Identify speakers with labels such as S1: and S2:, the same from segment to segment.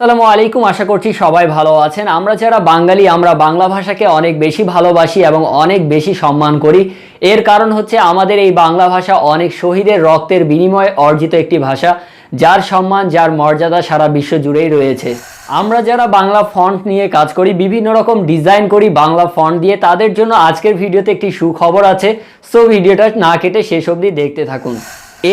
S1: আসসালামু আলাইকুম, আশা করছি সবাই ভালো আছেন। আমরা যারা বাঙালি আমরা বাংলা ভাষাকে অনেক বেশি ভালোবাসি এবং অনেক বেশি সম্মান করি। এর কারণ হচ্ছে আমাদের এই বাংলা ভাষা অনেক শহীদের রক্তের বিনিময়ে অর্জিত একটি ভাষা, যার সম্মান যার মর্যাদা সারা বিশ্ব জুড়েই রয়েছে। আমরা যারা বাংলা ফন্ট নিয়ে কাজ করি, বিভিন্ন রকম ডিজাইন করি বাংলা ফন্ট দিয়ে, তাদের জন্য আজকের ভিডিওতে একটি সুখবর আছে। সো ভিডিওটা না কেটে শেষ অবধি দেখতে থাকুন।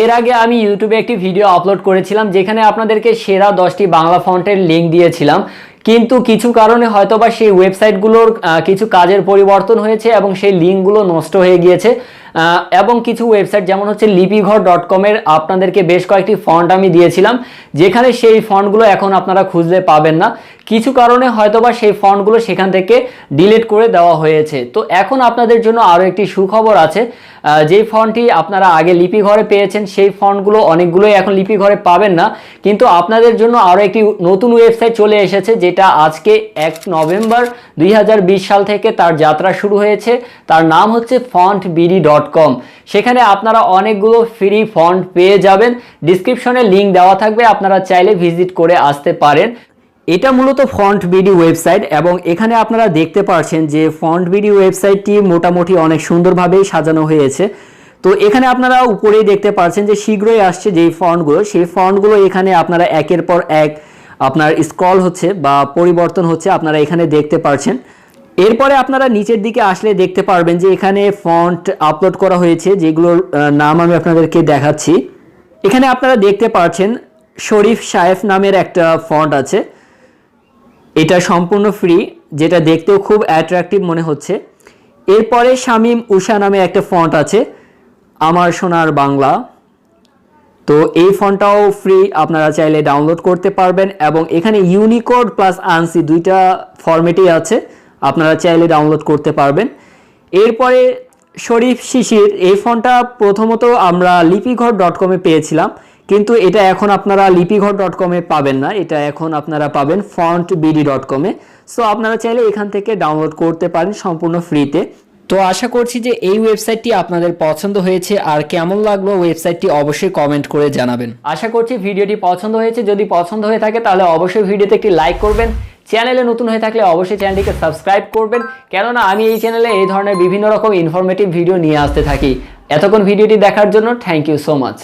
S1: এর আগে আমি ইউটিউবে একটি ভিডিও আপলোড করেছিলাম যেখানে আপনাদেরকে সেরা 10টি বাংলা ফন্টের লিঙ্ক দিয়েছিলাম, কিন্তু কিছু কারণে হয়তোবা সেই ওয়েবসাইটগুলোর কিছু কাজের পরিবর্তন হয়েছে এবং সেই লিঙ্কগুলো নষ্ট হয়ে গিয়েছে। এবং কিছু ওয়েবসাইট যেমন হচ্ছে lipighor.com-এর আপনাদেরকে বেশ কয়েকটি ফন্ট আমি দিয়েছিলাম, যেখানে সেই ফন্টগুলো এখন আপনারা খুঁজলে পাবেন না। কিছু কারণে হয়তোবা সেই ফন্টগুলো সেখান থেকে ডিলিট করে দেওয়া হয়েছে। তো এখন আপনাদের জন্য আরও একটি সুখবর আছে। যেই ফন্টটি আপনারা আগে লিপিঘরে পেয়েছেন সেই ফন্টগুলো অনেকগুলোই এখন লিপিঘরে পাবেন না, কিন্তু আপনাদের জন্য আরও একটি নতুন ওয়েবসাইট চলে এসেছে, যেটা আজকে 1 নভেম্বর 2020 সাল থেকে তার যাত্রা শুরু হয়েছে। তার নাম হচ্ছে fontbd.com। সেখানে আপনারা অনেকগুলো ফ্রি ফন্ট পেয়ে যাবেন। ডিসক্রিপশনে লিঙ্ক দেওয়া থাকবে, আপনারা চাইলে ভিজিট করে আসতে পারেন। এটা মূলত ফন্টবিডি ওয়েবসাইট এবং এখানে আপনারা দেখতে পাচ্ছেন যে ফন্টবিডি ওয়েবসাইটটি মোটামুটি অনেক সুন্দরভাবেই সাজানো হয়েছে। তো এখানে আপনারা উপরেই দেখতে পাচ্ছেন যে শীঘ্রই আসছে যেই ফন্টগুলো, সেই ফন্টগুলো এখানে আপনারা একের পর এক আপনার স্ক্রল হচ্ছে বা পরিবর্তন হচ্ছে, আপনারা এখানে দেখতে পাচ্ছেন। এরপরে আপনারা নিচের দিকে আসলে দেখতে পারবেন যে এখানে ফন্ট আপলোড করা হয়েছে, যেগুলোর নাম আমি আপনাদেরকে দেখাচ্ছি। এখানে আপনারা দেখতে পাচ্ছেন শরীফ সাহেব নামের একটা ফন্ট আছে, এটা সম্পূর্ণ ফ্রি, যেটা দেখতেও খুব অ্যাট্রাকটিভ মনে হচ্ছে। এরপরে শামীম উষা নামে একটা ফন্ট আছে, আমার সোনার বাংলা। তো এই ফন্টটাও ফ্রি, আপনারা চাইলে ডাউনলোড করতে পারবেন এবং এখানে ইউনিকোড প্লাস আনসি দুইটা ফরম্যাটই আছে, আপনারা চাইলে ডাউনলোড করতে পারবেন। এরপরে শরীফ শিশির, এই ফন্টটা প্রথমত আমরা lipighor.com-এ পেয়েছিলাম, কিন্তু এটা এখন আপনারা lipighor.com-এ পাবেন না, এটা এখন আপনারা পাবেন fontbd.com-এ। সো আপনারা চাইলে এখান থেকে ডাউনলোড করতে পারেন সম্পূর্ণ ফ্রিতে। তো আশা করছি যে এই ওয়েবসাইটটি আপনাদের পছন্দ হয়েছে, আর কেমন লাগলো ওয়েবসাইটটি অবশ্যই কমেন্ট করে জানাবেন। আশা করছি ভিডিওটি পছন্দ হয়েছে। যদি পছন্দ হয়ে থাকে তাহলে অবশ্যই ভিডিওতে একটি লাইক করবেন। চ্যানেলে নতুন হয়ে থাকলে অবশ্যই চ্যানেলটিকে সাবস্ক্রাইব করবেন, কেননা আমি এই চ্যানেলে এই ধরনের বিভিন্ন রকম ইনফরমেটিভ ভিডিও নিয়ে আসতে থাকি। এতক্ষণ ভিডিওটি দেখার জন্য থ্যাংক ইউ সো মাচ।